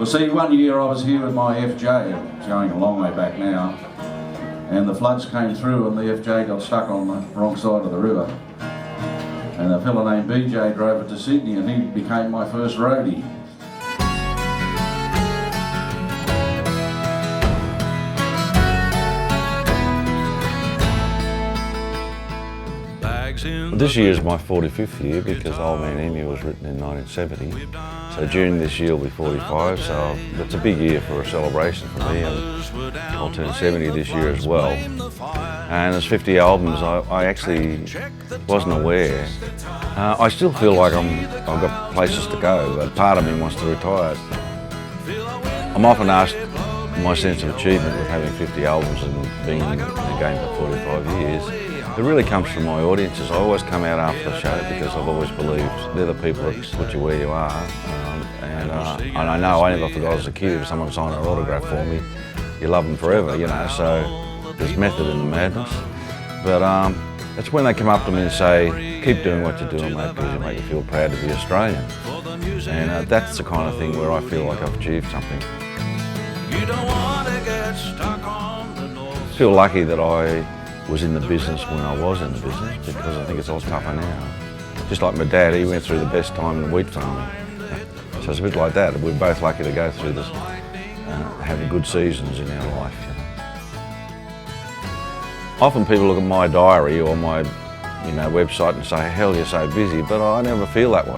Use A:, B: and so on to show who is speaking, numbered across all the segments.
A: Well, see, one year I was here with my FJ, it's going a long way back now, and the floods came through and the FJ got stuck on the wrong side of the river. And a fellow named BJ drove it to Sydney and he became my first roadie.
B: This year is my 45th year because Old Man Emu was written in 1970. So June this year will be 45, so it's a big year for a celebration for me, and I'll turn 70 this year as well. And there's 50 albums. I actually wasn't aware. I still feel like I've got places to go, but part of me wants to retire. I'm often asked my sense of achievement with having 50 albums and being in the game for 45 years. It really comes from my audiences. I always come out after the show because I've always believed they're the people that put you where you are. And I know I never forgot as a kid if someone signed an autograph for me, you love them forever, you know, so there's method in the madness. But it's when they come up to me and say, keep doing what you're doing, mate, because you make me feel proud to be Australian. And that's the kind of thing where I feel like I've achieved something. I feel lucky that I was in the business when I was in the business, because I think it's a lot tougher now. Just like my dad, he went through the best time in wheat farming. So it's a bit like that. We're both lucky to go through this, having good seasons in our life. You know. Often people look at my diary or my website and say, hell, you're so busy, but I never feel that way.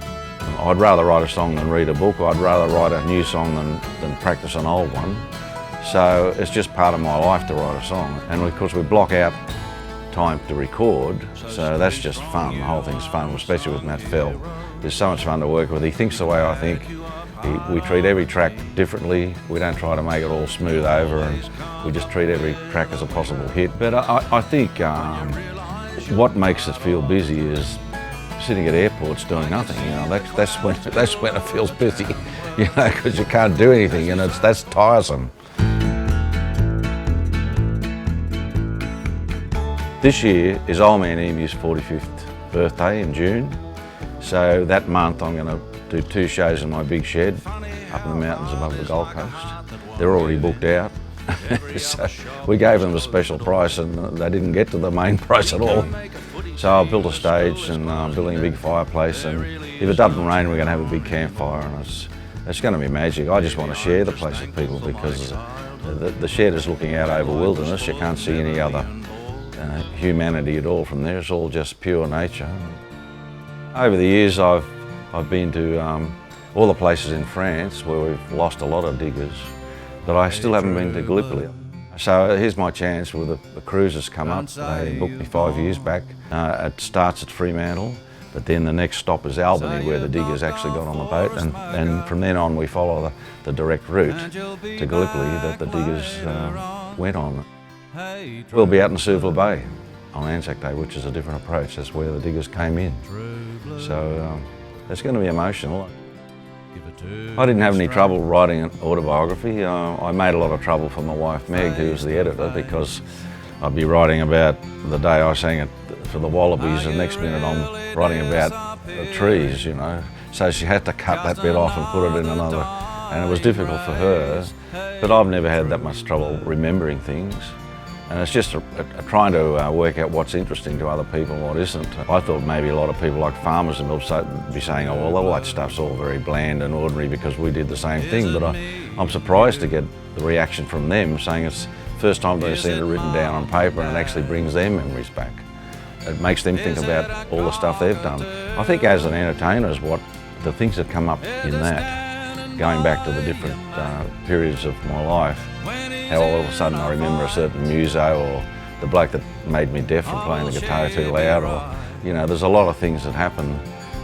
B: I'd rather write a song than read a book. I'd rather write a new song than practice an old one. So it's just part of my life to write a song. And of course we block out time to record, so that's just fun. The whole thing's fun, especially with Matt Fell. It's so much fun to work with. He thinks the way I think. We treat every track differently. We don't try to make it all smooth over, and we just treat every track as a possible hit. But I think what makes us feel busy is sitting at airports doing nothing. You know, that's when it feels busy. You know, because you can't do anything, and that's tiresome. This year is Old Man Emu's 45th birthday in June. So that month I'm going to do 2 shows in my big shed up in the mountains above the Gold Coast. They're already booked out. So we gave them a special price and they didn't get to the main price at all. So I built a stage and I'm building a big fireplace, and if it doesn't rain we're going to have a big campfire, and it's going to be magic. I just want to share the place with people because the shed is looking out over wilderness. You can't see any other humanity at all from there. It's all just pure nature. Over the years I've been to all the places in France where we've lost a lot of diggers, but I still haven't been to Gallipoli. So here's my chance with the cruises come up. They booked me 5 years back. It starts at Fremantle, but then the next stop is Albany, where the diggers actually got on the boat, and from then on we follow the direct route to Gallipoli that the diggers went on. We'll be out in Suvla Bay on Anzac Day, which is a different approach. That's where the diggers came in. So it's going to be emotional. I didn't have any trouble writing an autobiography. I made a lot of trouble for my wife Meg, who was the editor, because I'd be writing about the day I sang it for the Wallabies, and next minute I'm writing about the trees, you know. So she had to cut that bit off and put it in another, and it was difficult for her. But I've never had that much trouble remembering things. And it's just trying to work out what's interesting to other people and what isn't. I thought maybe a lot of people like farmers would be saying, oh well, all that stuff's all very bland and ordinary because we did the same thing, but I'm surprised to get the reaction from them saying it's the first time they've seen it written down on paper and it actually brings their memories back. It makes them think about all the stuff they've done. I think as an entertainer is what the things that come up in that, going back to the different periods of my life, how all of a sudden I remember a certain muso, or the bloke that made me deaf from playing the guitar too loud, or, you know, there's a lot of things that happen,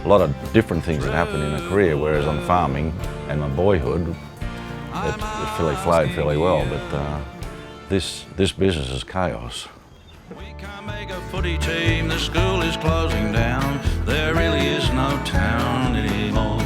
B: a lot of different things that happen in a career, whereas on farming and my boyhood, it fairly flowed fairly well, but this business is chaos. We can't make a footy team, the school is closing down, there really is no town anymore.